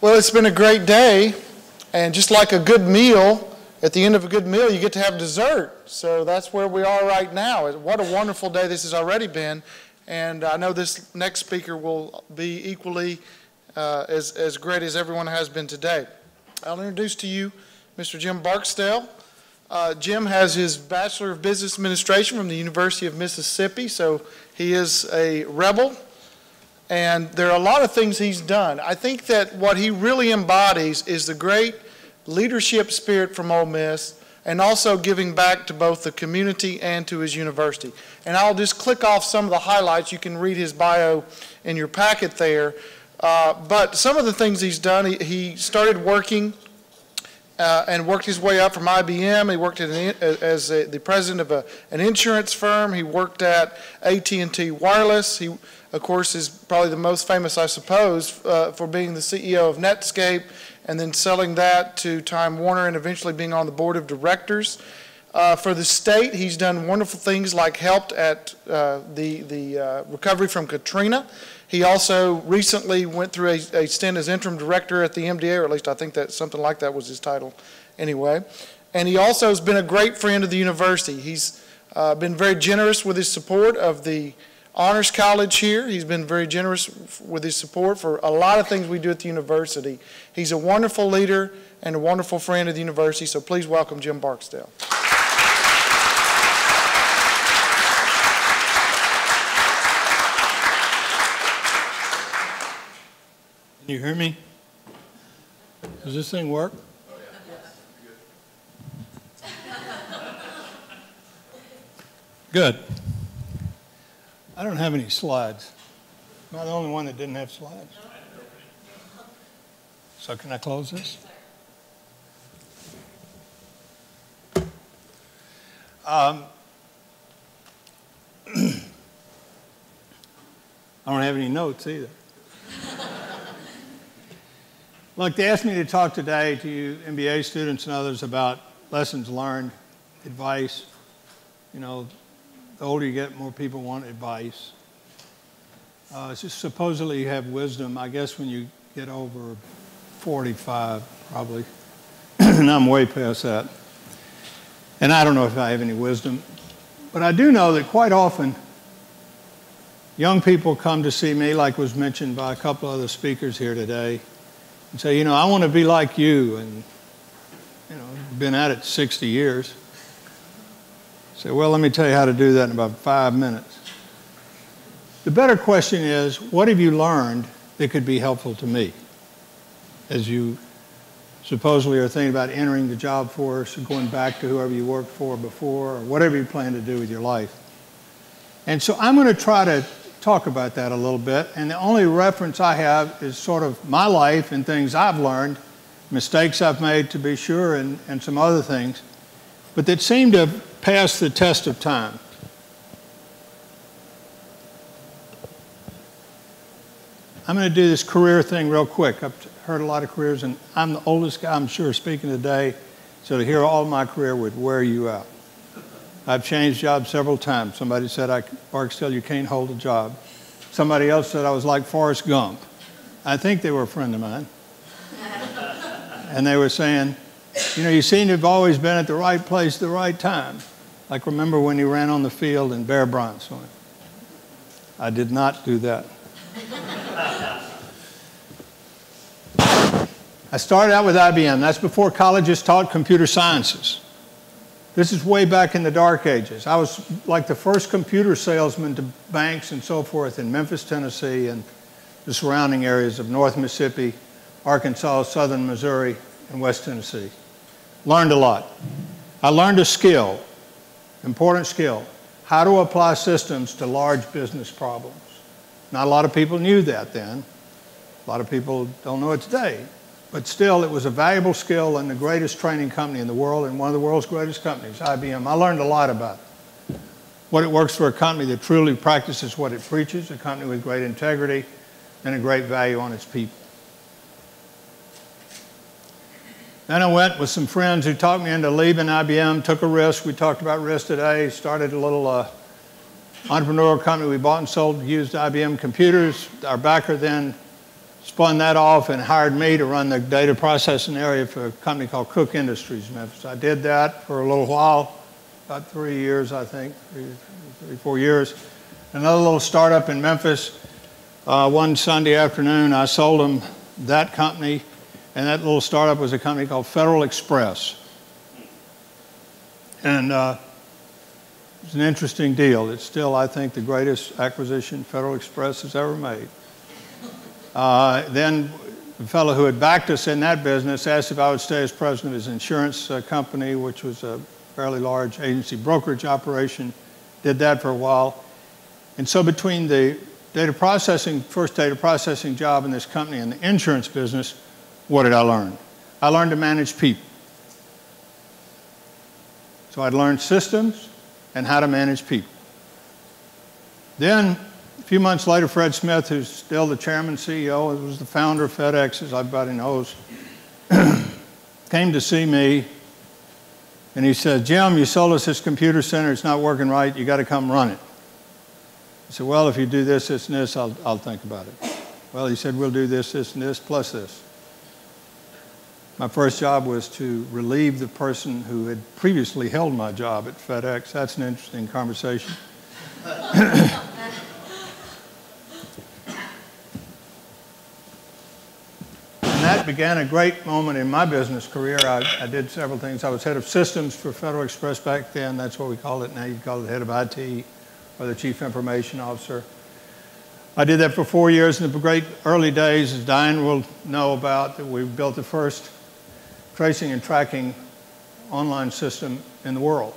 Well, it's been a great day, and just like a good meal, at the end of a good meal, you get to have dessert. So that's where we are right now. What a wonderful day this has already been, and I know this next speaker will be equally as great as everyone has been today. I'll introduce to you Mr. Jim Barksdale. Jim has his Bachelor of Business Administration from the University of Mississippi, so he is a rebel. And there are a lot of things he's done. I think that what he really embodies is the great leadership spirit from Ole Miss and also giving back to both the community and to his university. And I'll just click off some of the highlights. You can read his bio in your packet there. But some of the things he's done, he started working and worked his way up from IBM. He worked as the president of an insurance firm. He worked at AT&T Wireless. He, of course, is probably the most famous, I suppose, for being the CEO of Netscape and then selling that to Time Warner and eventually being on the board of directors. For the state, he's done wonderful things like helped at the recovery from Katrina. He also recently went through a stint as interim director at the MBA, or at least I think that something like that was his title anyway. And he also has been a great friend of the university. He's been very generous with his support of the Honors College here. He's been very generous with his support for a lot of things we do at the university. He's a wonderful leader and a wonderful friend of the university, so please welcome Jim Barksdale. Can you hear me? Does this thing work? Oh, yeah. Good. I don't have any slides. Am I the only one that didn't have slides? So can I close this? I don't have any notes either. Look, they asked me to talk today to you MBA students and others about lessons learned, advice. You know, the older you get, more people want advice. Supposedly you have wisdom, I guess, when you get over 45, probably. And I'm way past that. And I don't know if I have any wisdom. But I do know that quite often, young people come to see me, like was mentioned by a couple other speakers here today, and say, you know, I want to be like you, and, you know, been at it 60 years. Say, well, let me tell you how to do that in about 5 minutes. The better question is, what have you learned that could be helpful to me as you supposedly are thinking about entering the job force or going back to whoever you worked for before or whatever you plan to do with your life? And so I'm going to try to talk about that a little bit, and the only reference I have is sort of my life and things I've learned, mistakes I've made to be sure, and some other things, but that seem to pass the test of time. I'm going to do this career thing real quick. I've heard a lot of careers, and I'm the oldest guy, I'm sure, speaking today, so to hear all my career would wear you out. I've changed jobs several times. Somebody said, Barksdale, you can't hold a job. Somebody else said I was like Forrest Gump. I think they were a friend of mine. And they were saying, you know, you seem to have always been at the right place at the right time. Like, remember when you ran on the field in Bear Bryant's one? I did not do that. I started out with IBM. That's before colleges taught computer sciences. This is way back in the dark ages. I was like the first computer salesman to banks and so forth in Memphis, Tennessee, and the surrounding areas of North Mississippi, Arkansas, Southern Missouri, and West Tennessee. Learned a lot. I learned a skill, important skill, how to apply systems to large business problems. Not a lot of people knew that then. A lot of people don't know it today. But still, it was a valuable skill in the greatest training company in the world and one of the world's greatest companies, IBM. I learned a lot about it. What it works for a company that truly practices what it preaches, a company with great integrity and a great value on its people. Then I went with some friends who talked me into leaving IBM, took a risk. We talked about risk today, started a little entrepreneurial company. We bought and sold used IBM computers. Our backer then spun that off and hired me to run the data processing area for a company called Cook Industries in Memphis. I did that for a little while, about 3 years, I think, 4 years. Another little startup in Memphis. One Sunday afternoon, I sold them that company, and that little startup was a company called Federal Express. And it's an interesting deal. It's still, I think, the greatest acquisition Federal Express has ever made. Then the fellow who had backed us in that business asked if I would stay as president of his insurance company, which was a fairly large agency brokerage operation. Did that for a while. And so between the first data processing job in this company and the insurance business, what did I learn? I learned to manage people. So I'd learned systems and how to manage people. Then, a few months later, Fred Smith, who's still the chairman, CEO, was the founder of FedEx, as everybody knows, came to see me, and he said, Jim, you sold us this computer center. It's not working right. You got to come run it. I said, well, if you do this, this, and this, I'll think about it. Well, he said, we'll do this, this, and this, plus this. My first job was to relieve the person who had previously held my job at FedEx. That's an interesting conversation. That began a great moment in my business career. I did several things. I was head of systems for Federal Express back then. That's what we call it now. You call it head of IT or the chief information officer. I did that for 4 years in the great early days, as Diane will know about, that we built the first tracing and tracking online system in the world,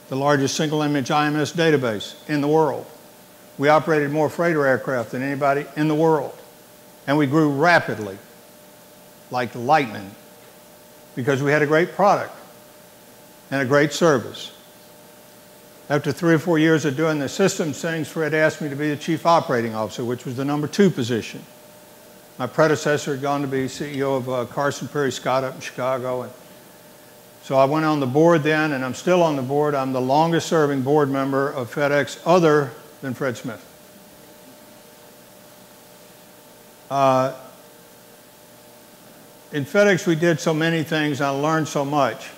the largest single image IMS database in the world. We operated more freighter aircraft than anybody in the world, and we grew rapidly, like lightning, because we had a great product and a great service. After 3 or 4 years of doing the systems things, Fred asked me to be the chief operating officer, which was the number 2 position. My predecessor had gone to be CEO of Carson Perry Scott up in Chicago. And so I went on the board then, and I'm still on the board. I'm the longest serving board member of FedEx other than Fred Smith. In FedEx, we did so many things, and I learned so much.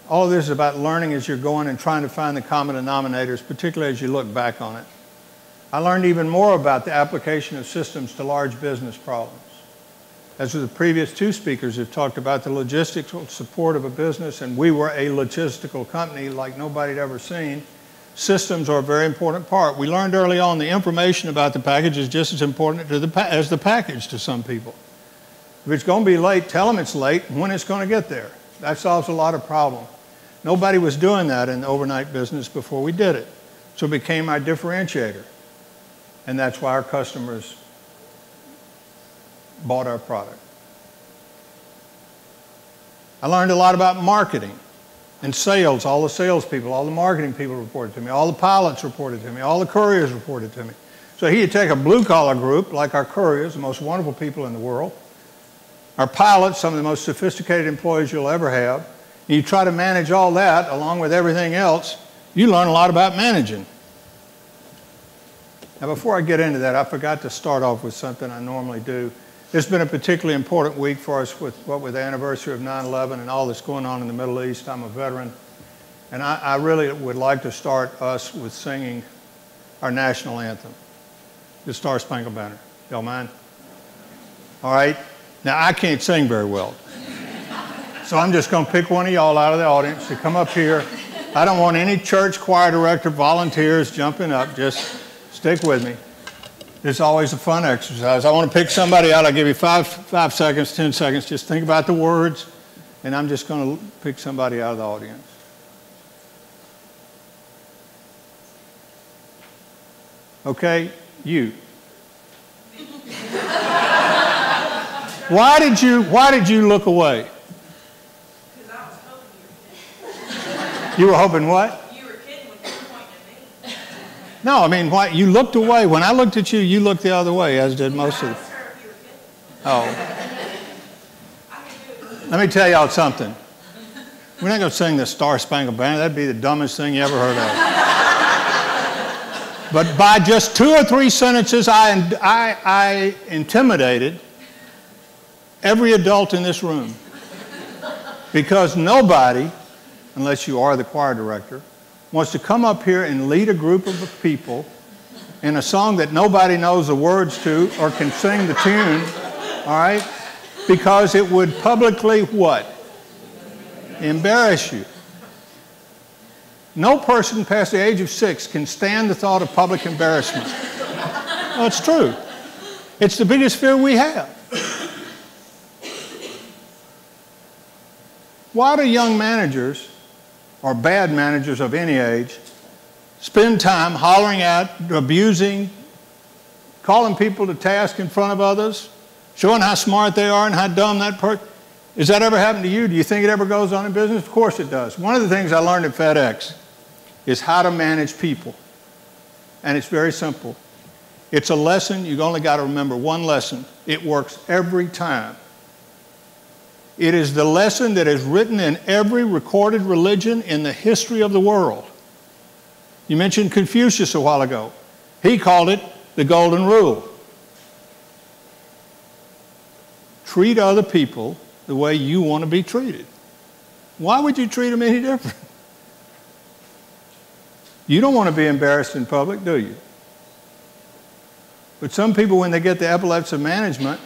All of this is about learning as you're going and trying to find the common denominators, particularly as you look back on it. I learned even more about the application of systems to large business problems. As the previous 2 speakers have talked about the logistical support of a business, and we were a logistical company like nobody had ever seen, systems are a very important part. We learned early on the information about the package is just as important as the package to some people. If it's going to be late, tell them it's late and when it's going to get there. That solves a lot of problems. Nobody was doing that in the overnight business before we did it. So it became our differentiator. And that's why our customers bought our product. I learned a lot about marketing and sales. All the salespeople, all the marketing people reported to me, all the pilots reported to me, all the couriers reported to me. So he'd take a blue-collar group like our couriers, the most wonderful people in the world, our pilots, some of the most sophisticated employees you'll ever have, and you try to manage all that along with everything else, you learn a lot about managing. Now, before I get into that, I forgot to start off with something I normally do. This has been a particularly important week for us with the anniversary of 9/11 and all that's going on in the Middle East. I'm a veteran, and I really would like to start us with singing our national anthem, the Star Spangled Banner. Y'all mind? All right. Now, I can't sing very well, so I'm just going to pick one of y'all out of the audience to come up here. I don't want any church choir director volunteers jumping up. Just stick with me. It's always a fun exercise. I want to pick somebody out. I'll give you 5 seconds, 10 seconds. Just think about the words, and I'm just going to pick somebody out of the audience. Okay, you. Why did you look away? Because I was hoping you were kidding. You were hoping what? You were kidding when you were pointing at me. No, I mean, why, you looked away. When I looked at you, you looked the other way, as did most of them. Oh. Let me tell y'all something. We're not going to sing the Star Spangled Banner. That'd be the dumbest thing you ever heard of. But by just 2 or 3 sentences, I intimidated every adult in this room. Because nobody, unless you are the choir director, wants to come up here and lead a group of people in a song that nobody knows the words to or can sing the tune, all right? Because it would publicly what? Embarrass you. No person past the age of 6 can stand the thought of public embarrassment. Well, it's true. It's the biggest fear we have. Why do young managers, or bad managers of any age, spend time hollering at, abusing, calling people to task in front of others, showing how smart they are and how dumb that person? Has that ever happened to you? Do you think it ever goes on in business? Of course it does. One of the things I learned at FedEx is how to manage people. And it's very simple. It's a lesson. You've only got to remember one lesson. It works every time. It is the lesson that is written in every recorded religion in the history of the world. You mentioned Confucius a while ago. He called it the golden rule. Treat other people the way you want to be treated. Why would you treat them any different? You don't want to be embarrassed in public, do you? But some people, when they get the epaulets of management,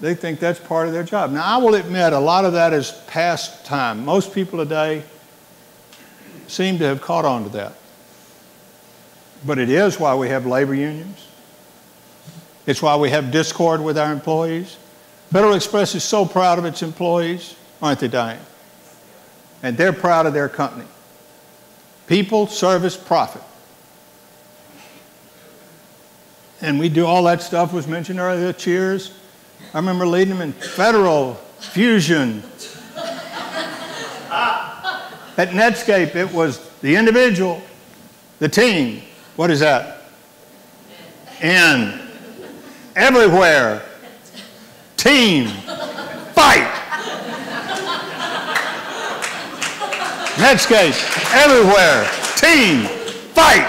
they think that's part of their job. Now, I will admit a lot of that is past time. Most people today seem to have caught on to that. But it is why we have labor unions. It's why we have discord with our employees. Federal Express is so proud of its employees, aren't they, Diane? And they're proud of their company. People, service, profit. And we do all that stuff was mentioned earlier, cheers. I remember leading them in Federal, Fusion. At Netscape, it was the individual, the team. What is that? N. Everywhere. Team. Fight. Netscape. Everywhere. Team. Fight.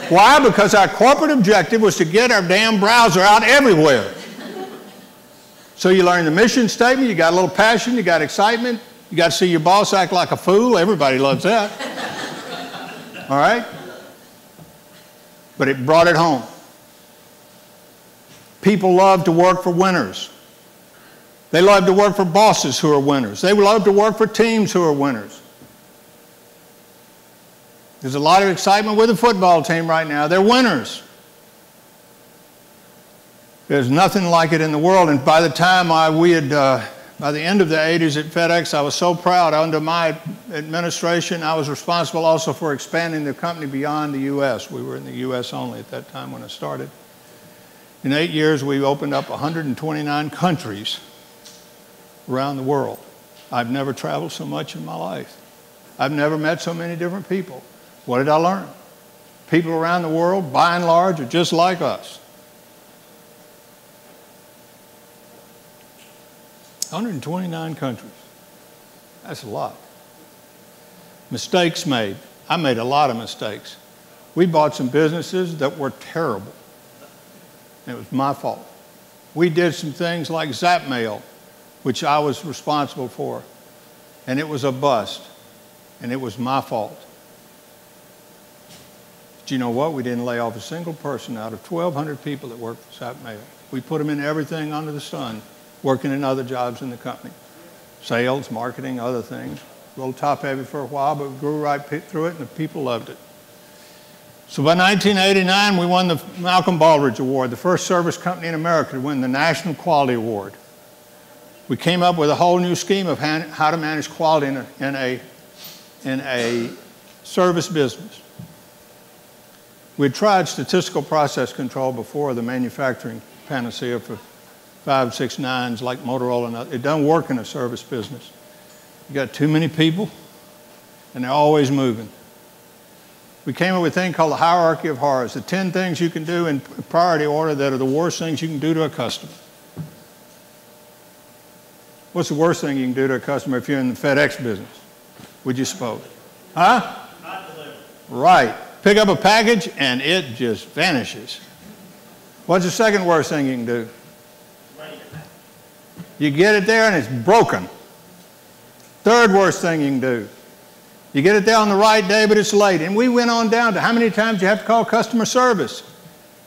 Why? Because our corporate objective was to get our damn browser out everywhere. So you learn the mission statement, you got a little passion, you got excitement, you got to see your boss act like a fool. Everybody loves that. All right? But it brought it home. People love to work for winners. They love to work for bosses who are winners. They love to work for teams who are winners. There's a lot of excitement with the football team right now. They're winners. There's nothing like it in the world. And by the time by the end of the 80s at FedEx, I was so proud. Under my administration, I was responsible also for expanding the company beyond the U.S. We were in the U.S. only at that time when I started. In 8 years, we opened up 129 countries around the world. I've never traveled so much in my life. I've never met so many different people. What did I learn? People around the world, by and large, are just like us. 129 countries. That's a lot. Mistakes made. I made a lot of mistakes. We bought some businesses that were terrible. And it was my fault. We did some things like Zapmail, which I was responsible for. And it was a bust. And it was my fault. But you know what? We didn't lay off a single person out of 1,200 people that worked for Zapmail. We put them in everything under the sun, working in other jobs in the company. Sales, marketing, other things. A little top-heavy for a while, but we grew right through it, and the people loved it. So by 1989, we won the Malcolm Baldrige Award, the first service company in America to win the National Quality Award. We came up with a whole new scheme of how to manage quality in a service business. We'd tried statistical process control before, the manufacturing panacea for 569s like Motorola and others. It doesn't work in a service business. You got too many people, and they're always moving. We came up with a thing called the hierarchy of horrors, the 10 things you can do in priority order that are the worst things you can do to a customer. What's the worst thing you can do to a customer if you're in the FedEx business, would you suppose? Huh? Not deliver. Right. pick up a package and it just vanishes. What's the second worst thing you can do? You get it there and it's broken. Third worst thing you can do. You get it there on the right day, but it's late. And we went on down to how many times you have to call customer service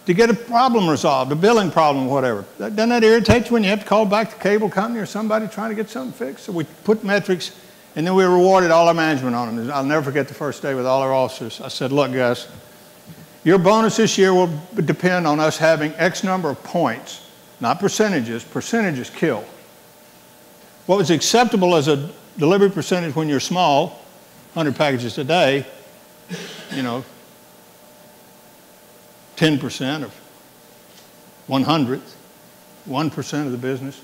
to get a problem resolved, a billing problem, whatever. Doesn't that irritate you when you have to call back the cable company or somebody trying to get something fixed? So we put metrics, and then we rewarded all our management on them. I'll never forget the first day with all our officers. I said, look, guys, your bonus this year will depend on us having X number of points, not percentages. Percentages kill. What was acceptable as a delivery percentage when you're small, 100 packages a day, 10% of 100th, 1% of the business.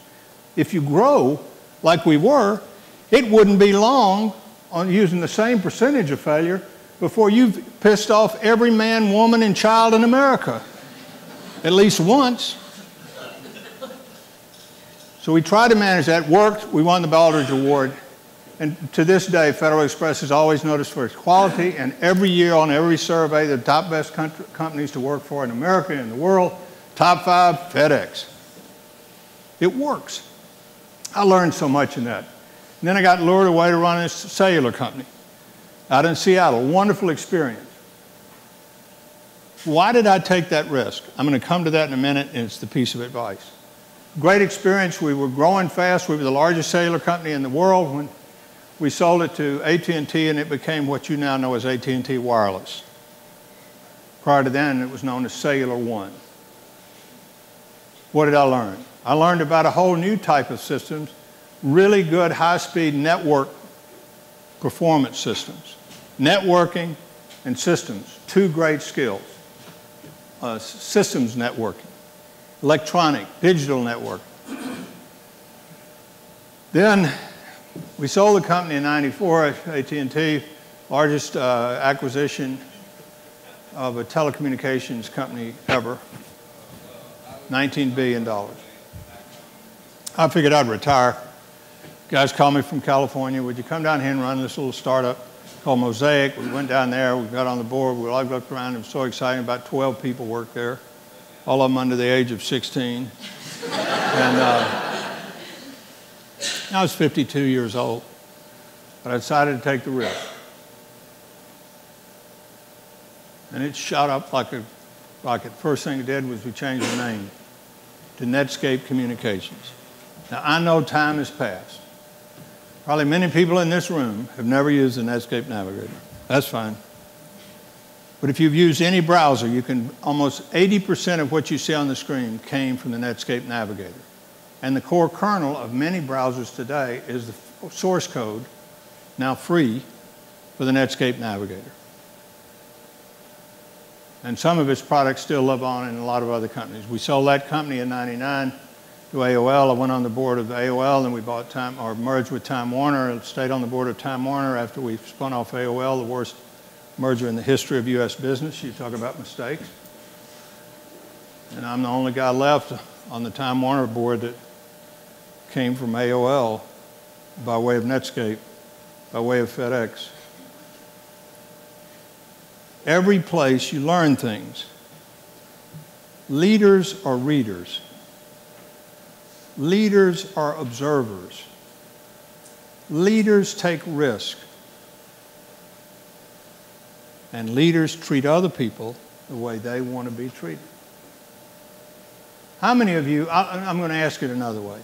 If you grow like we were, it wouldn't be long on using the same percentage of failure before you've pissed off every man, woman, and child in America, at least once. So we tried to manage that. Worked. We won the Baldrige Award. And to this day, Federal Express is always noticed for its quality, and every year on every survey, the top best companies to work for in America and the world, top 5, FedEx. It works. I learned so much in that. And then I got lured away to run a cellular company out in Seattle. Wonderful experience. Why did I take that risk? I'm going to come to that in a minute, and it's the piece of advice. Great experience. We were growing fast. We were the largest cellular company in the world when we sold it to AT&T, and it became what you now know as AT&T Wireless. Prior to then, it was known as Cellular One. What did I learn? I learned about a whole new type of systems, really good high-speed network performance systems. Networking and systems, two great skills. Systems networking, electronic, digital network. Then we sold the company in '94, AT&T, largest acquisition of a telecommunications company ever, $19 billion. I figured I'd retire. Guys called me from California, would you come down here and run this little startup called Mosaic? We went down there, we got on the board, we all looked around, it was so exciting, about 12 people worked there, all of them under the age of 16. And I was 52 years old, but I decided to take the risk. And it shot up like a rocket. First thing it did was we changed the name to Netscape Communications. Now, I know time has passed. Probably many people in this room have never used the Netscape Navigator. That's fine. But if you've used any browser, you can almost 80% of what you see on the screen came from the Netscape Navigator. And the core kernel of many browsers today is the source code, now free, for the Netscape Navigator. And some of its products still live on in a lot of other companies. We sold that company in '99 to AOL. I went on the board of AOL, and we bought merged with Time Warner. I stayed on the board of Time Warner after we spun off AOL, the worst merger in the history of U.S. business. You talk about mistakes. And I'm the only guy left on the Time Warner board that came from AOL by way of Netscape, by way of FedEx. Every place you learn things. Leaders are readers. Leaders are observers. Leaders take risk. And leaders treat other people the way they want to be treated. How many of you, I'm going to ask it another way.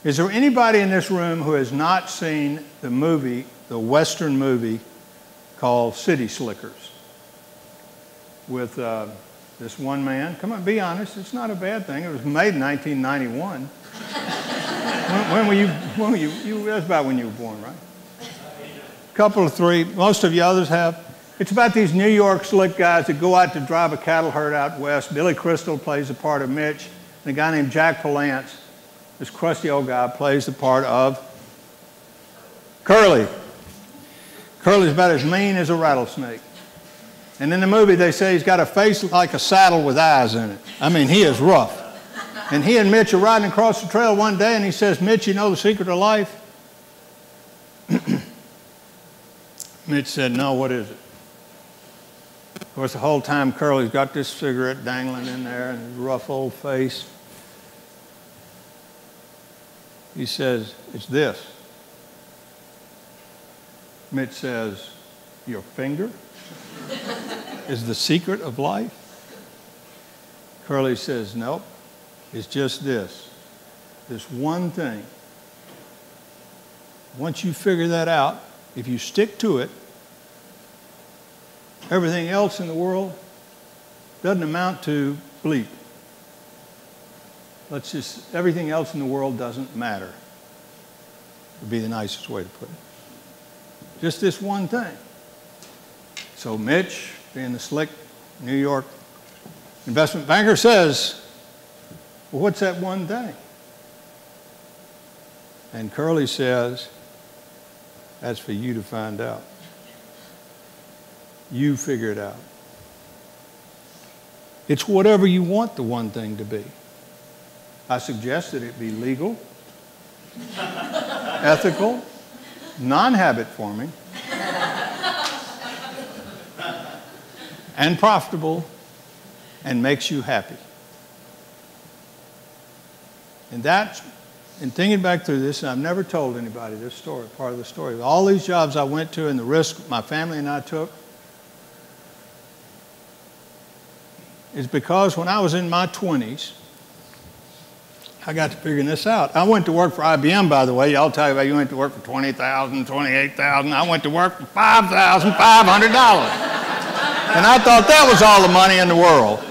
Is there anybody in this room who has not seen the movie, the Western movie called City Slickers? With this one man. Come on, be honest. It's not a bad thing. It was made in 1991. when were you? That's about when you were born, right? A couple of three. Most of you others have. It's about these New York slick guys that go out to drive a cattle herd out west. Billy Crystal plays the part of Mitch. And a guy named Jack Palance, this crusty old guy, plays the part of Curly. Curly's about as mean as a rattlesnake. And in the movie, they say he's got a face like a saddle with eyes in it. I mean, he is rough. And he and Mitch are riding across the trail one day, and he says, Mitch, you know the secret of life? Mitch said, no, what is it? Of course, the whole time Curly's got this cigarette dangling in there and his rough old face. He says, "It's this." Mitch says, "Your finger is the secret of life?" Curly says, "Nope, it's just this one thing. Once you figure that out, if you stick to it, everything else in the world doesn't amount to bleep. Everything else in the world doesn't matter," would be the nicest way to put it. Just this one thing. So Mitch, being the slick New York investment banker, says, "Well, what's that one thing?" And Curly says, "That's for you to find out. You figure it out. It's whatever you want the one thing to be. I suggest that it be legal, ethical, non-habit forming, and profitable, and makes you happy." And that's, in thinking back through this, and I've never told anybody this story, part of the story, all these jobs I went to and the risk my family and I took, is because when I was in my 20s, I got to figuring this out. I went to work for IBM, by the way. Y'all tell you about you went to work for $20,000, $28,000. I went to work for $5,500. And I thought that was all the money in the world.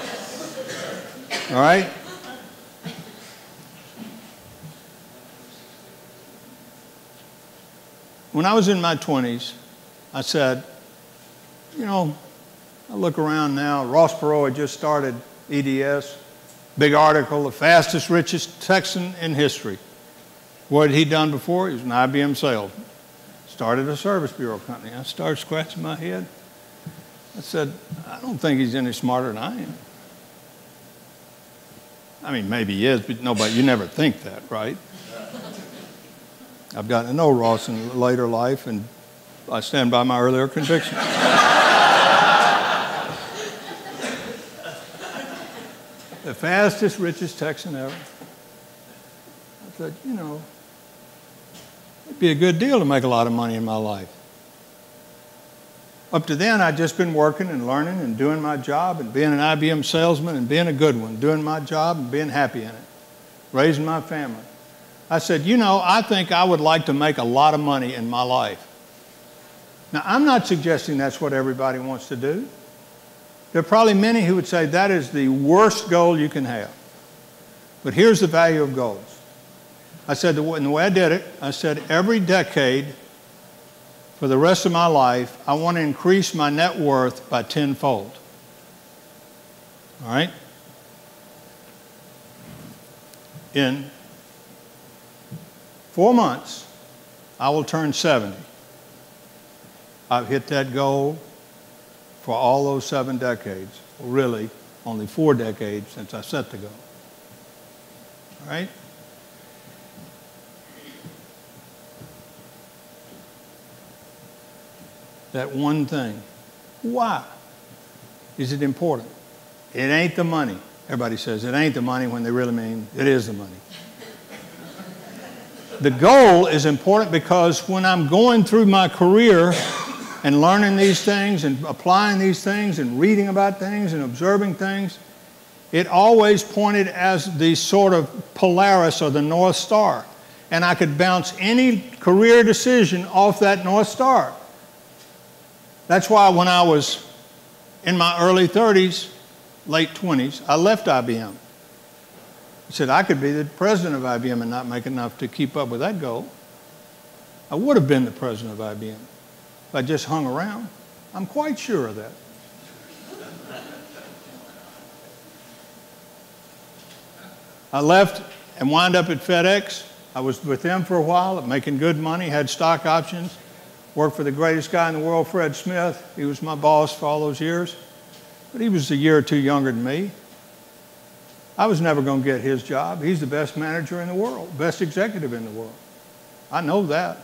All right? When I was in my 20s, I said, you know, I look around now. Ross Perot had just started EDS. Big article, the fastest, richest Texan in history. What had he done before? He was an IBM salesman. Started a service bureau company. I started scratching my head. I said, I don't think he's any smarter than I am. I mean, maybe he is, but you never think that, right? I've gotten to know Ross in later life, and I stand by my earlier conviction. The fastest, richest Texan ever. I said, you know, it'd be a good deal to make a lot of money in my life. Up to then, I'd just been working and learning and doing my job and being an IBM salesman and being a good one, doing my job and being happy in it, raising my family. I said, you know, I think I would like to make a lot of money in my life. Now, I'm not suggesting that's what everybody wants to do. There are probably many who would say that is the worst goal you can have. But here's the value of goals. I said, and the way I did it, I said, every decade for the rest of my life, I want to increase my net worth by tenfold. All right? In 4 months, I will turn 70. I've hit that goal for all those 7 decades. Well, really, only 4 decades since I set the goal. All right? That one thing. Why is it important? It ain't the money. Everybody says it ain't the money when they really mean it is the money. The goal is important because when I'm going through my career and learning these things and applying these things and reading about things and observing things, it always pointed as the sort of Polaris or the North Star. And I could bounce any career decision off that North Star. That's why when I was in my early 30s, late 20s, I left IBM. I said I could be the president of IBM and not make enough to keep up with that goal. I would have been the president of IBM if I just hung around. I'm quite sure of that. I left and wound up at FedEx. I was with them for a while, making good money, had stock options, worked for the greatest guy in the world, Fred Smith. He was my boss for all those years, but he was a year or two younger than me. I was never going to get his job. He's the best manager in the world, best executive in the world. I know that.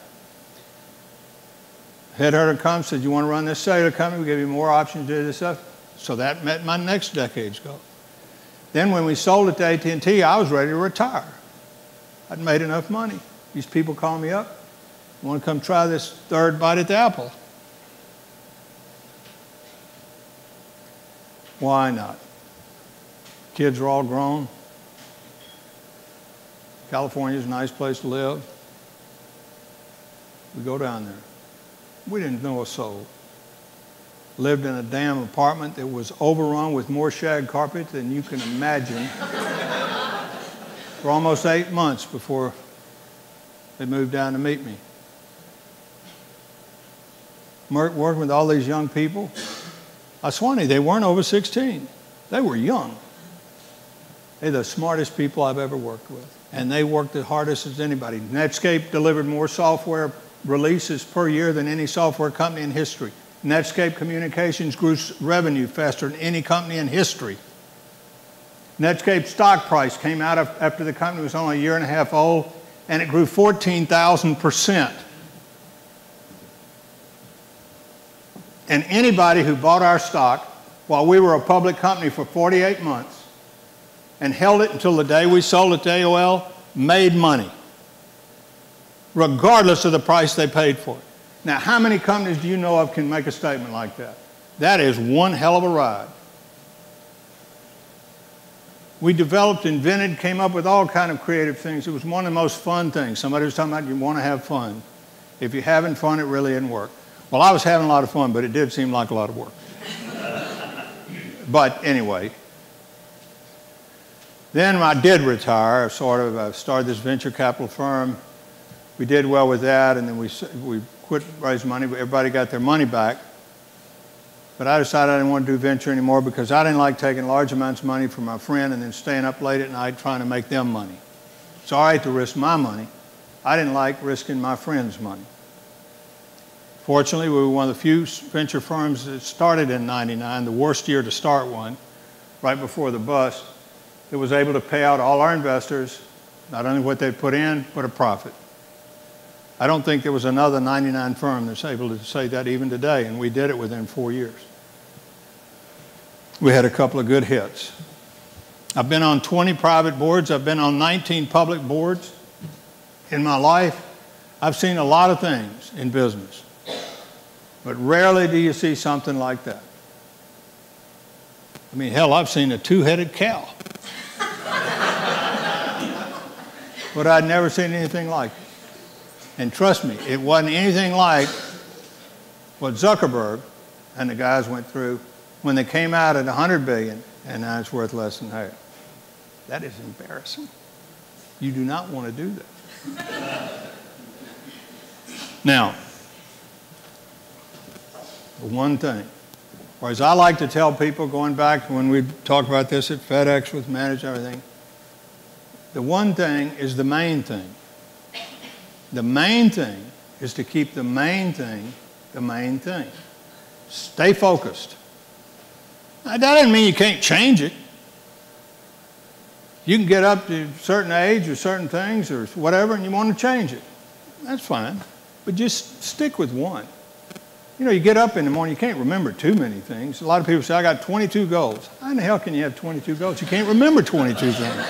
Headhunter comes, said, you want to run this cellular company? We'll give you more options to do this stuff. So that met my next decade's goal. Then when we sold it to AT&T, I was ready to retire. I'd made enough money. These people call me up, want to come try this third bite at the apple. Why not? Kids are all grown. California's a nice place to live. We go down there. We didn't know a soul. Lived in a damn apartment that was overrun with more shag carpet than you can imagine for almost 8 months before they moved down to meet me. Working with all these young people. I swear they weren't over 16. They were young. They're the smartest people I've ever worked with. And they worked the hardest as anybody. Netscape delivered more software releases per year than any software company in history. Netscape Communications grew revenue faster than any company in history. Netscape's stock price came out after the company was only a year and a half old, and it grew 14,000%. And anybody who bought our stock while we were a public company for 48 months and held it until the day we sold it to AOL made money, regardless of the price they paid for it. Now, how many companies do you know of can make a statement like that? That is one hell of a ride. We developed, invented, came up with all kind of creative things. It was one of the most fun things. Somebody was talking about you want to have fun. If you're having fun, it really isn't work. Well, I was having a lot of fun, but it did seem like a lot of work. But anyway, then I did retire. I started this venture capital firm. We did well with that, and then we quit raising money. Everybody got their money back. But I decided I didn't want to do venture anymore because I didn't like taking large amounts of money from my friend and then staying up late at night trying to make them money. It's all right to risk my money. I didn't like risking my friends' money. Fortunately, we were one of the few venture firms that started in '99, the worst year to start one, right before the bust, that was able to pay out all our investors, not only what they put in, but a profit. I don't think there was another 99 firm that's able to say that even today, and we did it within 4 years. We had a couple of good hits. I've been on 20 private boards. I've been on 19 public boards in my life. I've seen a lot of things in business, but rarely do you see something like that. I mean, hell, I've seen a two-headed cow. But I'd never seen anything like it. And trust me, it wasn't anything like what Zuckerberg and the guys went through when they came out at $100 billion, and now it's worth less than half. That is embarrassing. You do not want to do that. Now, the one thing, or as I like to tell people, going back to when we talked about this at FedEx with management and everything, the one thing is the main thing. The main thing is to keep the main thing the main thing. Stay focused. Now, that doesn't mean you can't change it. You can get up to a certain age or certain things or whatever and you want to change it. That's fine. But just stick with one. You know, you get up in the morning, you can't remember too many things. A lot of people say, I got 22 goals. How in the hell can you have 22 goals? You can't remember 22 things.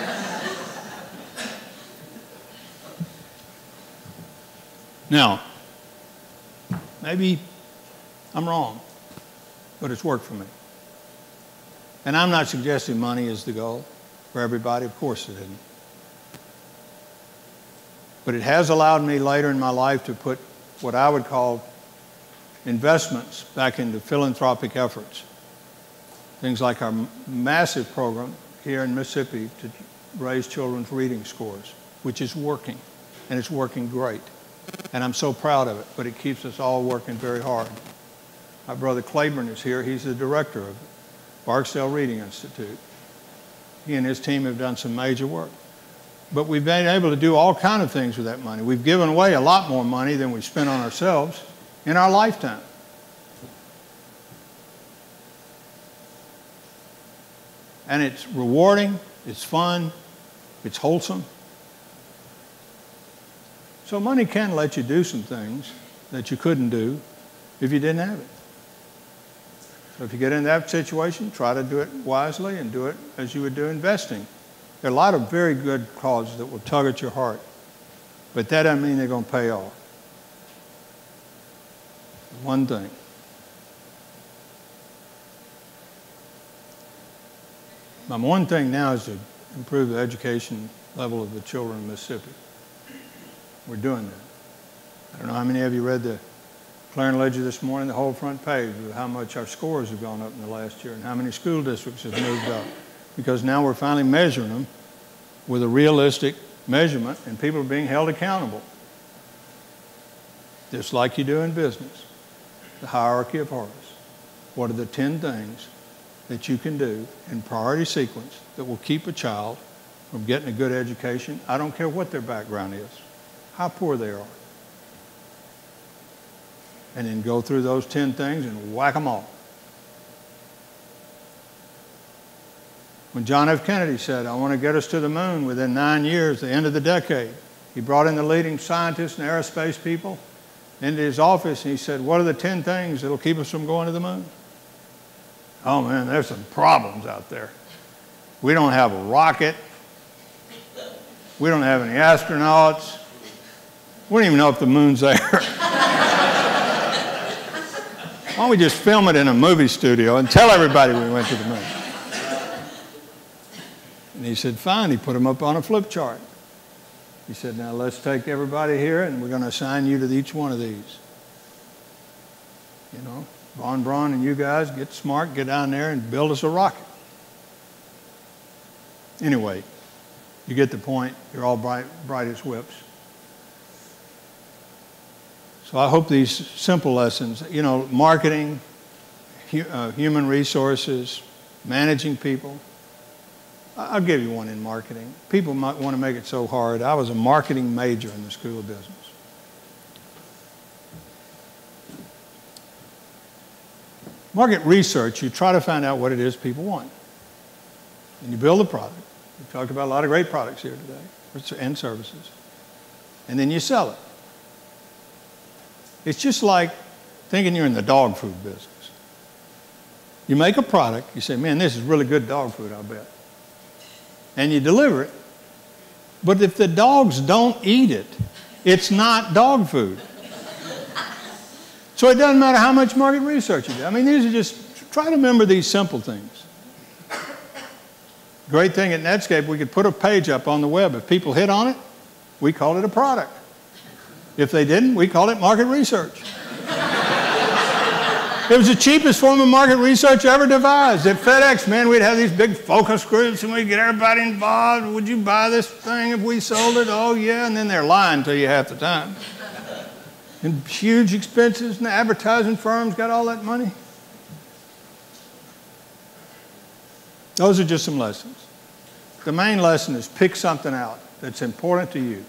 Now, maybe I'm wrong, but it's worked for me. And I'm not suggesting money is the goal for everybody. Of course it isn't. But it has allowed me later in my life to put what I would call investments back into philanthropic efforts. Things like our massive program here in Mississippi to raise children's reading scores, which is working, and it's working great. And I'm so proud of it, but it keeps us all working very hard. My brother Claiborne is here. He's the director of Barksdale Reading Institute. He and his team have done some major work. But we've been able to do all kinds of things with that money. We've given away a lot more money than we've spent on ourselves in our lifetime. And it's rewarding, it's fun, it's wholesome. So money can let you do some things that you couldn't do if you didn't have it. So if you get in that situation, try to do it wisely and do it as you would do investing. There are a lot of very good causes that will tug at your heart, but that doesn't mean they're going to pay off. One thing. My one thing now is to improve the education level of the children of Mississippi. We're doing that. I don't know how many of you read the Clarion Ledger this morning, the whole front page with how much our scores have gone up in the last year and how many school districts have moved up. Because now we're finally measuring them with a realistic measurement and people are being held accountable. Just like you do in business. The hierarchy of Horace. What are the 10 things that you can do in priority sequence that will keep a child from getting a good education? I don't care what their background is, how poor they are. And then go through those 10 things and whack them all. When John F. Kennedy said, I want to get us to the moon within 9 years, the end of the decade, he brought in the leading scientists and aerospace people into his office and he said, what are the 10 things that will keep us from going to the moon? Oh man, there's some problems out there. We don't have a rocket. We don't have any astronauts. We don't even know if the moon's there. Why don't we just film it in a movie studio and tell everybody we went to the moon? And he said, fine. He put them up on a flip chart. He said, now let's take everybody here and we're going to assign you to each one of these. You know, Von Braun and you guys get smart, get down there and build us a rocket. Anyway, you get the point. You're all bright as whips. So I hope these simple lessons, you know, marketing, human resources, managing people. I'll give you one in marketing. People might want to make it so hard. I was a marketing major in the School of Business. Market research, you try to find out what it is people want. And you build a product. We've talked about a lot of great products here today, and services. And then you sell it. It's just like thinking you're in the dog food business. You make a product, you say, man, this is really good dog food, I'll bet. And you deliver it. But if the dogs don't eat it, it's not dog food. So it doesn't matter how much market research you do. I mean, these are just, try to remember these simple things. Great thing at Netscape, we could put a page up on the web. If people hit on it, we call it a product. If they didn't, we call it market research. It was the cheapest form of market research ever devised. At FedEx, man, we'd have these big focus groups and we'd get everybody involved. Would you buy this thing if we sold it? Oh, yeah. And then they're lying to you half the time. And huge expenses, and the advertising firms got all that money. Those are just some lessons. The main lesson is pick something out that's important to you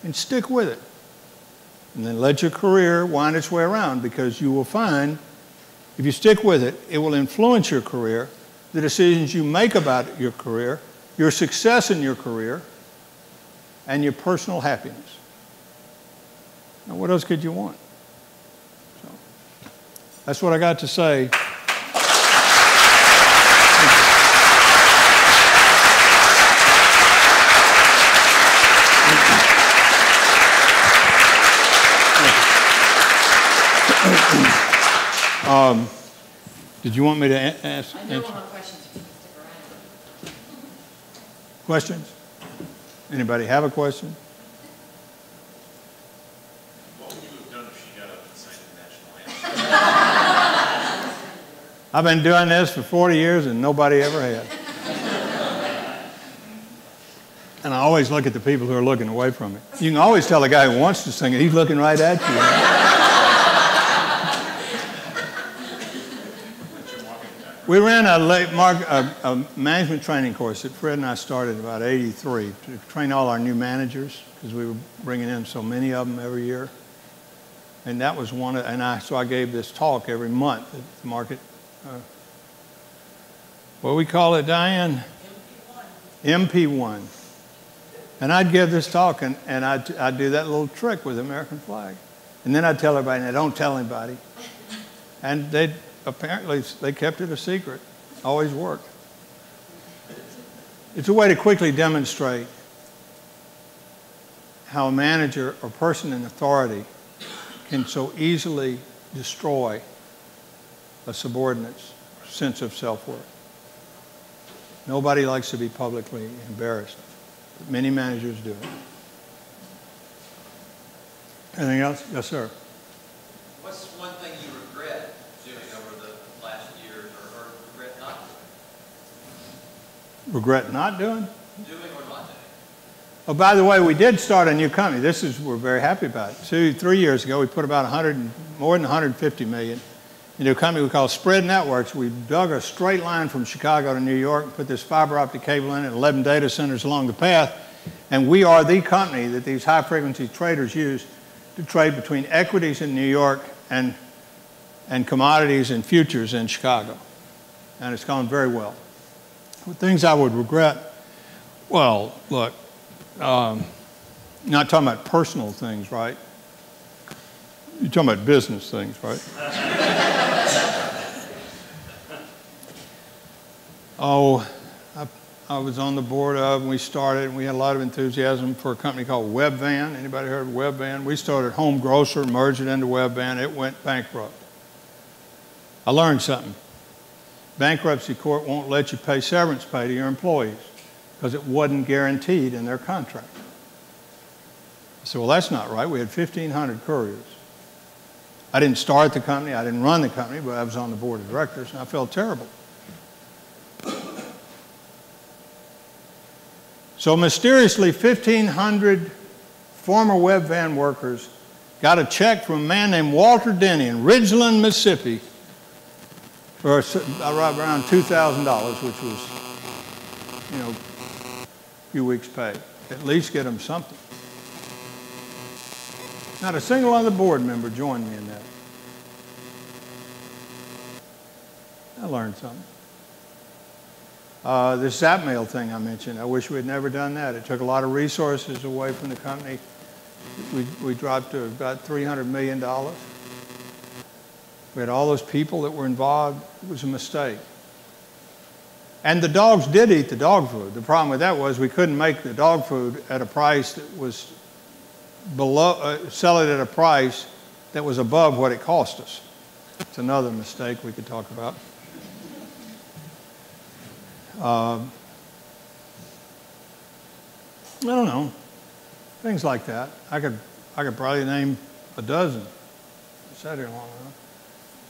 and stick with it. And then let your career wind its way around, because you will find, if you stick with it, it will influence your career, the decisions you make about your career, your success in your career, and your personal happiness. Now, what else could you want? So, that's what I got to say. Did you want me to ask? I know we'll have questions if you can stick around. Questions? Anybody have a question? What would you have done if she got up and sang the national anthem? I've been doing this for 40 years and nobody ever had. And I always look at the people who are looking away from it. You can always tell the guy who wants to sing it, he's looking right at you. We ran a management training course that Fred and I started about '83 to train all our new managers, because we were bringing in so many of them every year. And that was one of, so I gave this talk every month at the market. What do we call it, Diane? MP1. And I'd give this talk, and I'd do that little trick with the American flag. And then I'd tell everybody, now don't tell anybody. And apparently they kept it a secret. Always worked. It's a way to quickly demonstrate how a manager or person in authority can so easily destroy a subordinate's sense of self-worth. Nobody likes to be publicly embarrassed, but many managers do. Anything else? Yes, sir. What's one thing you regret doing over the last years or regret not doing? Regret not doing? Doing or not doing? Oh, by the way, we did start a new company. We're very happy about it. 2-3 years ago, we put about more than 150 million into a company we call Spread Networks. We dug a straight line from Chicago to New York, put this fiber optic cable in it, 11 data centers along the path, and we are the company that these high-frequency traders use to trade between equities in New York and commodities and futures in Chicago. And it's gone very well. Things I would regret, well, look, not talking about personal things, right? You're talking about business things, right? I was on the board of, and we started, and we had a lot of enthusiasm for a company called Webvan. Anybody heard of Webvan? We started Home Grocer, merged it into Webvan. It went bankrupt. I learned something. Bankruptcy court won't let you pay severance pay to your employees because it wasn't guaranteed in their contract. I said, well, that's not right. We had 1,500 couriers. I didn't start the company. I didn't run the company, but I was on the board of directors, and I felt terrible. So mysteriously, 1,500 former Webvan workers got a check from a man named Walter Denny in Ridgeland, Mississippi, for around $2,000, which was, a few weeks' pay. At least get them something. Not a single other board member joined me in that. I learned something. This Zapmail thing I mentioned, I wish we had never done that. It took a lot of resources away from the company. We dropped to about $300 million. We had all those people that were involved. It was a mistake. And the dogs did eat the dog food. The problem with that was we couldn't make the dog food at a price that was below, sell it at a price that was above what it cost us. It's another mistake we could talk about. I don't know, things like that. I could probably name a dozen. I sat here long enough.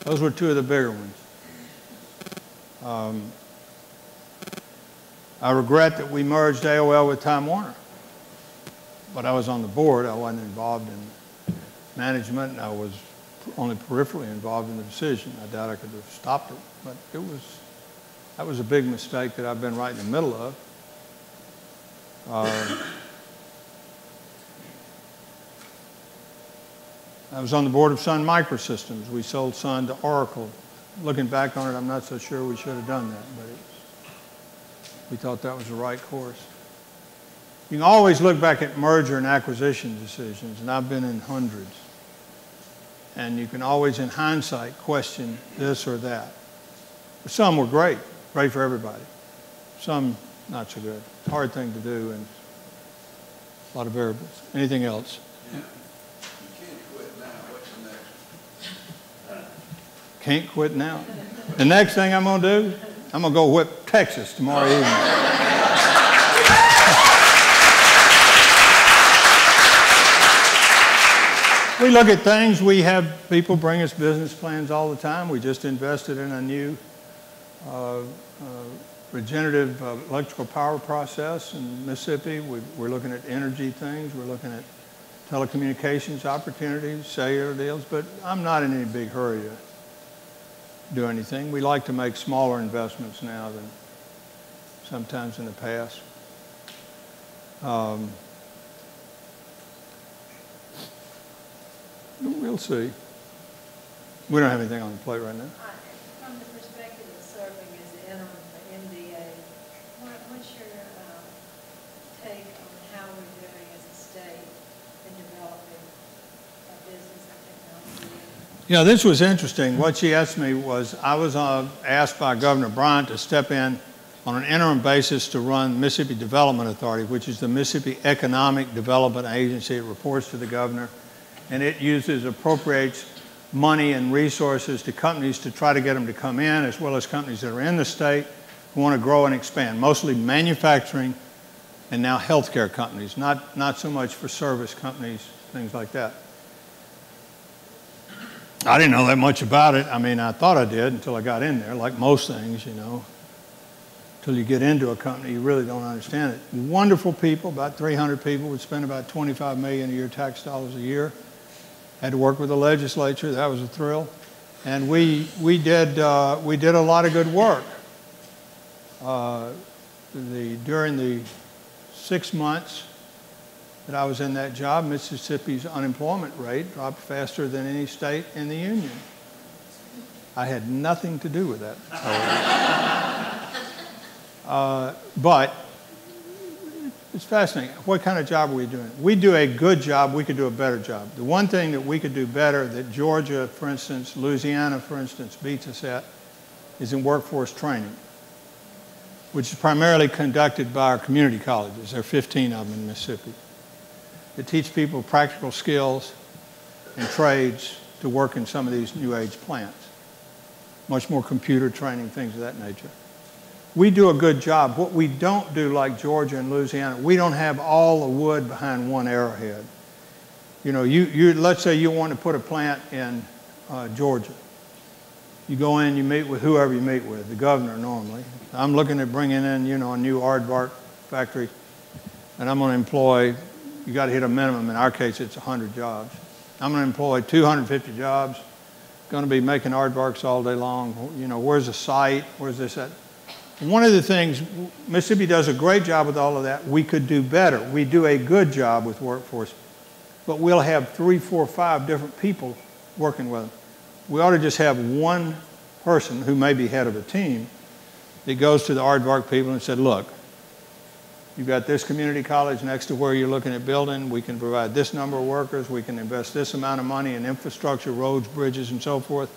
Those were two of the bigger ones. I regret that we merged AOL with Time Warner, but I was on the board. I wasn't involved in management, and I was only peripherally involved in the decision. I doubt I could have stopped it, but that was a big mistake that I've been right in the middle of. I was on the board of Sun Microsystems. We sold Sun to Oracle. Looking back on it, I'm not so sure we should have done that, but we thought that was the right course. You can always look back at merger and acquisition decisions, and I've been in hundreds. And you can always, in hindsight, question this or that. Some were great for everybody. Some not so good. It's a hard thing to do, and a lot of variables. Anything else? Yeah. You can't quit now. What's the next? Can't quit now. The next thing I'm going to do, I'm going to go whip Texas tomorrow evening. We look at things. We have people bring us business plans all the time. We just invested in a new regenerative electrical power process in Mississippi. We're looking at energy things. We're looking at telecommunications opportunities, cellular deals, but I'm not in any big hurry to do anything. We like to make smaller investments now than sometimes in the past. We'll see. We don't have anything on the plate right now. From the perspective of serving as the interim for MBA, what's your take on how we're doing as a state in developing our business and technology? Yeah, this was interesting. What she asked me was, I was asked by Governor Bryant to step in on an interim basis to run Mississippi Development Authority, which is the Mississippi Economic Development Agency. It reports to the governor, and it appropriates money and resources to companies to try to get them to come in, as well as companies that are in the state who want to grow and expand, mostly manufacturing and now healthcare companies, not so much for service companies, things like that. I didn't know that much about it. I mean, I thought I did until I got in there, like most things, you know. Until you get into a company, you really don't understand it. Wonderful people, about 300 people, would spend about $25 million a year tax dollars a year. Had to work with the legislature. That was a thrill. And we did a lot of good work. During the 6 months that I was in that job, Mississippi's unemployment rate dropped faster than any state in the union. I had nothing to do with that. But it's fascinating. What kind of job are we doing? We do a good job. We could do a better job. The one thing that we could do better that Georgia, for instance, Louisiana, for instance, beats us at is in workforce training, which is primarily conducted by our community colleges. There are 15 of them in Mississippi. That teach people practical skills and trades to work in some of these new age plants. Much more computer training, things of that nature. We do a good job. What we don't do, like Georgia and Louisiana, we don't have all the wood behind one arrowhead. You know, let's say you want to put a plant in Georgia. You go in, you meet with whoever you meet with, the governor normally. I'm looking at bringing in, you know, a new aardvark factory, and I'm going to employ, you got to hit a minimum. In our case, it's 100 jobs. I'm going to employ 250 jobs. Going to be making aardvarks all day long. You know, where's the site? Where's this at? One of the things, Mississippi does a great job with all of that. We could do better. We do a good job with workforce, but we'll have 3, 4, 5 different people working with them. We ought to just have one person who may be head of a team that goes to the aardvark people and said, look, you've got this community college next to where you're looking at building. We can provide this number of workers. We can invest this amount of money in infrastructure, roads, bridges, and so forth.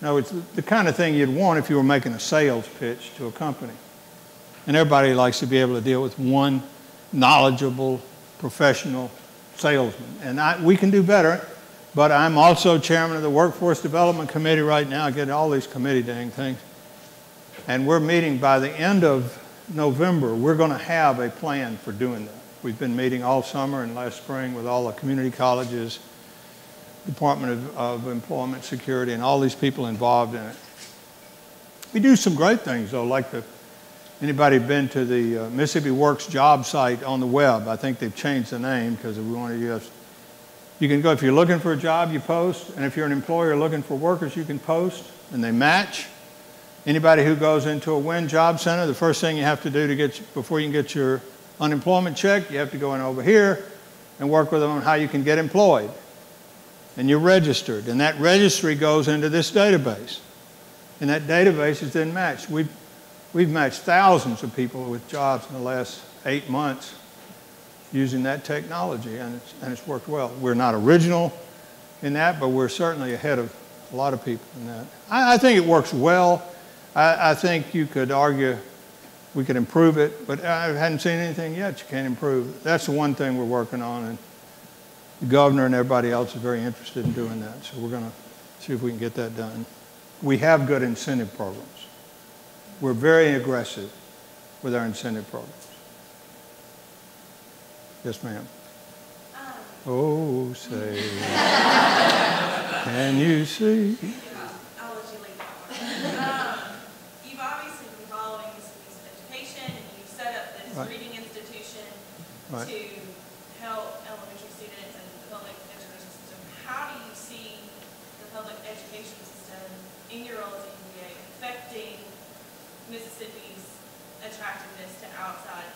No, it's the kind of thing you'd want if you were making a sales pitch to a company. And everybody likes to be able to deal with one knowledgeable, professional salesman. And we can do better, but I'm also chairman of the Workforce Development Committee right now. I get all these committee dang things. And we're meeting by the end of November. We're going to have a plan for doing that. We've been meeting all summer and last spring with all the community colleges, Department of Employment Security, and all these people involved in it. We do some great things, though, like anybody been to the Mississippi Works job site on the web? I think they've changed the name because we want to use. You can go, if you're looking for a job, you post, and if you're an employer looking for workers, you can post, and they match. Anybody who goes into a WIN job center, the first thing you have to do before you can get your unemployment check, you have to go in over here and work with them on how you can get employed. And you're registered, and that registry goes into this database. And that database is then matched. We've matched thousands of people with jobs in the last 8 months using that technology, and it's worked well. We're not original in that, but we're certainly ahead of a lot of people in that. I think it works well. I think you could argue we could improve it, but I haven't seen anything yet you can't improve. That's the one thing we're working on, and the governor and everybody else is very interested in doing that, so we're going to see if we can get that done. We have good incentive programs. We're very aggressive with our incentive programs. Yes, ma'am. Oh, say, can you see? I'll let you lead that one. You've obviously been following Mississippi's education, and you've set up this Right. reading institution Right. to help elementary students and the public education system. How do you see the public education system in your role as an MBA affecting Mississippi's attractiveness to outside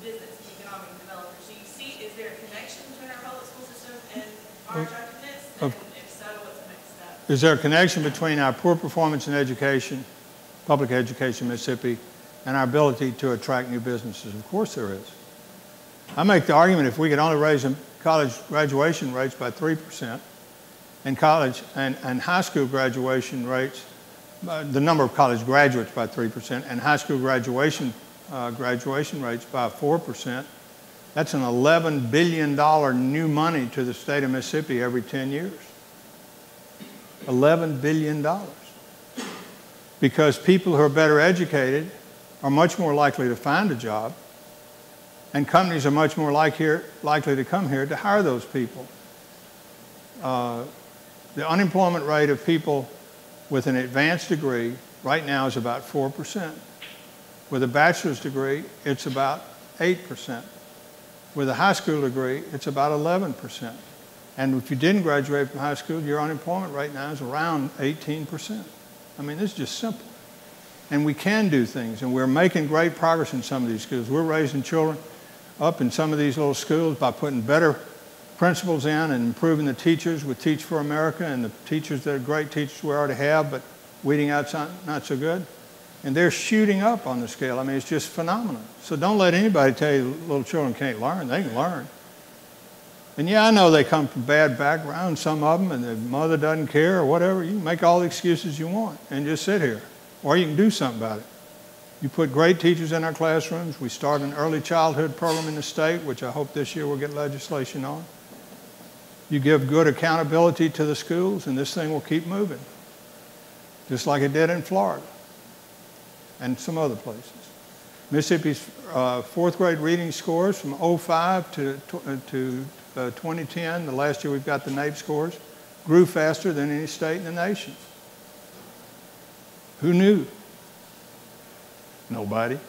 business and economic developers? Do you see, is there a connection between our public school system and our attractiveness? And if so, what's the next step? Is there a connection between our poor performance in education, public education in Mississippi, and our ability to attract new businesses? Of course there is. I make the argument if we could only raise college graduation rates by 3%, and college and high school graduation rates, the number of college graduates by 3%, and high school graduation rates by 4%. That's an $11 billion new money to the state of Mississippi every 10 years. $11 billion. Because people who are better educated are much more likely to find a job, and companies are much more likely to come here to hire those people. The unemployment rate of people with an advanced degree right now is about 4%. With a bachelor's degree, it's about 8%. With a high school degree, it's about 11%. And if you didn't graduate from high school, your unemployment rate now is around 18%. I mean, this is just simple. And we can do things, and we're making great progress in some of these schools. We're raising children up in some of these little schools by putting better principals in and improving the teachers with Teach for America and the teachers that are great teachers we already have, but weeding out some not so good. And they're shooting up on the scale. I mean, it's just phenomenal. So don't let anybody tell you little children can't learn. They can learn. And yeah, I know they come from bad backgrounds, some of them, and their mother doesn't care or whatever. You can make all the excuses you want and just sit here. Or you can do something about it. You put great teachers in our classrooms. We start an early childhood program in the state, which I hope this year we'll get legislation on. You give good accountability to the schools, and this thing will keep moving, just like it did in Florida and some other places. Mississippi's fourth grade reading scores from 2005 to 2010, the last year we've got the NAEP scores, grew faster than any state in the nation. Who knew? Nobody.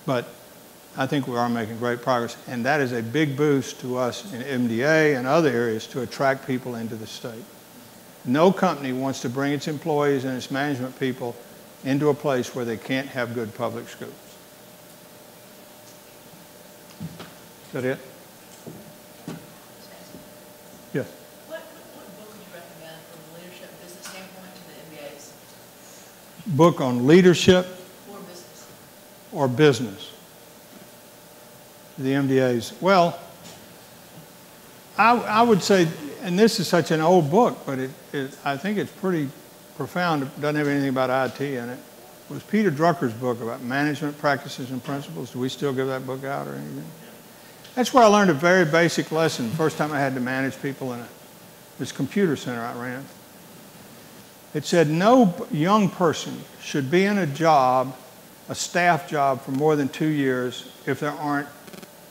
But I think we are making great progress, and that is a big boost to us in MDA and other areas to attract people into the state. No company wants to bring its employees and its management people into a place where they can't have good public schools. Is that it? Yes. What book would you recommend from a leadership and business standpoint to the MBAs? Book on leadership Or business? The MDAs. Well, I would say, and this is such an old book, but I think it's pretty profound. It doesn't have anything about IT in it. It was Peter Drucker's book about management practices and principles. Do we still give that book out or anything? That's where I learned a very basic lesson. First time I had to manage people in this computer center I ran. It said no young person should be in a job, a staff job, for more than 2 years if there aren't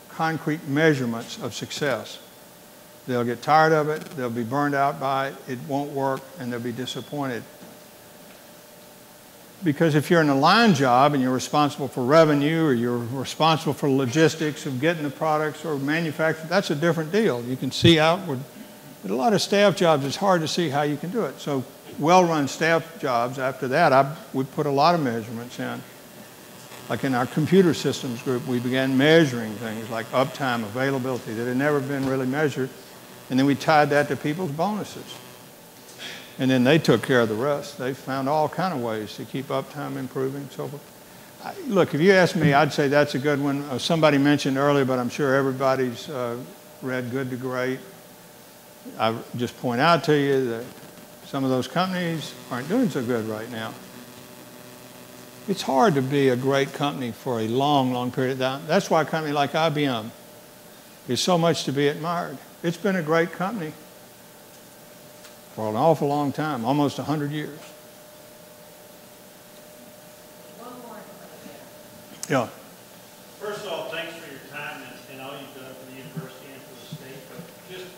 concrete measurements of success. They'll get tired of it, they'll be burned out by it, it won't work, and they'll be disappointed. Because if you're in a line job and you're responsible for revenue or you're responsible for logistics of getting the products or manufacturing, that's a different deal. You can see outward. But a lot of staff jobs, it's hard to see how you can do it. So well-run staff jobs, after that, we put a lot of measurements in. Like in our computer systems group, we began measuring things like uptime, availability that had never been really measured. And then we tied that to people's bonuses. And then they took care of the rest. They found all kind of ways to keep uptime improving and so forth. Look, if you ask me, I'd say that's a good one. Somebody mentioned earlier, but I'm sure everybody's read Good to Great. I just point out to you that some of those companies aren't doing so good right now. It's hard to be a great company for a long, long period of time. That's why a company like IBM is so much to be admired. It's been a great company for an awful long time, almost 100 years. One more. Yeah. First of all, thanks for your time and all you've done for the university and for the state. But just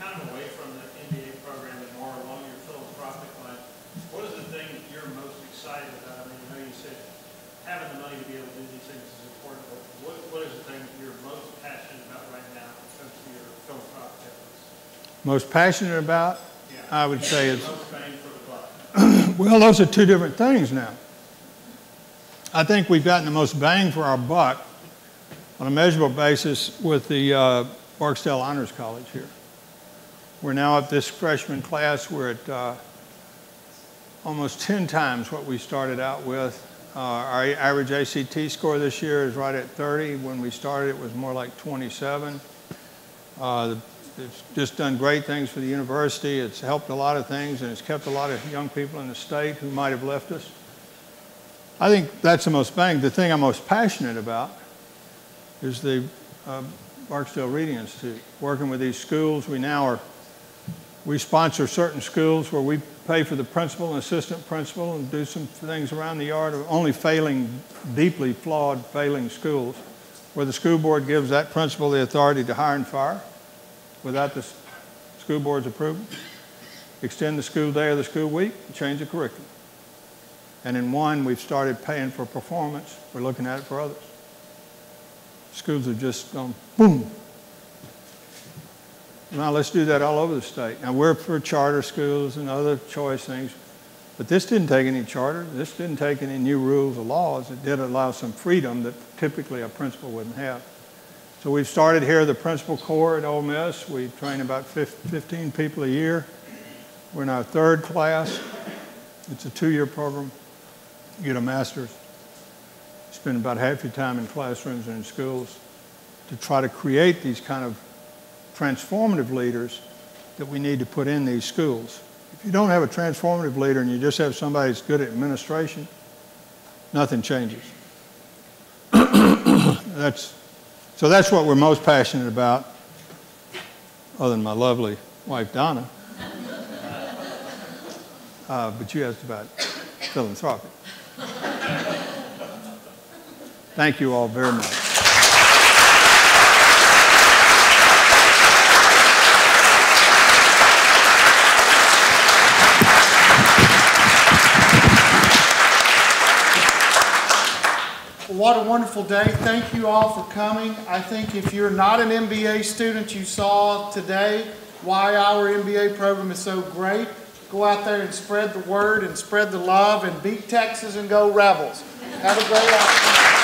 kind of away from the MBA program and more along your philanthropic line, what is the thing that you're most excited about? I mean, I know you said having the money to be able to do these things is important, but what is the thing that you're most passionate about right now when it comes to your philanthropic efforts? Most passionate about? Yeah. I would say it's... Most bang for the buck. Well, those are two different things now. I think we've gotten the most bang for our buck on a measurable basis with the Barksdale Honors College here. We're now at this freshman class. We're at almost 10 times what we started out with. Our average ACT score this year is right at 30. When we started, it was more like 27. The It's just done great things for the university. It's helped a lot of things, and it's kept a lot of young people in the state who might have left us. I think that's the thing I'm most passionate about is the Barksdale Reading Institute. Working with these schools, we sponsor certain schools where we pay for the principal and assistant principal and do some things around the yard of only deeply flawed failing schools, where the school board gives that principal the authority to hire and fire without the school board's approval, extend the school day or the school week, and change the curriculum. And in one, we've started paying for performance. We're looking at it for others. Schools have just gone boom. Now let's do that all over the state. Now we're for charter schools and other choice things, but this didn't take any charter. This didn't take any new rules or laws. It did allow some freedom that typically a principal wouldn't have. So we've started here the principal corps at Ole Miss. We train about 15 people a year. We're in our third class. It's a 2-year program. You get a master's. Spend about half your time in classrooms and in schools to try to create these kind of transformative leaders that we need to put in these schools. If you don't have a transformative leader and you just have somebody that's good at administration, nothing changes. So that's what we're most passionate about, other than my lovely wife, Donna. But you asked about philanthropic. Thank you all very much. What a wonderful day. Thank you all for coming. I think if you're not an MBA student, you saw today why our MBA program is so great. Go out there and spread the word and spread the love and beat Texas and go Rebels. Have a great afternoon.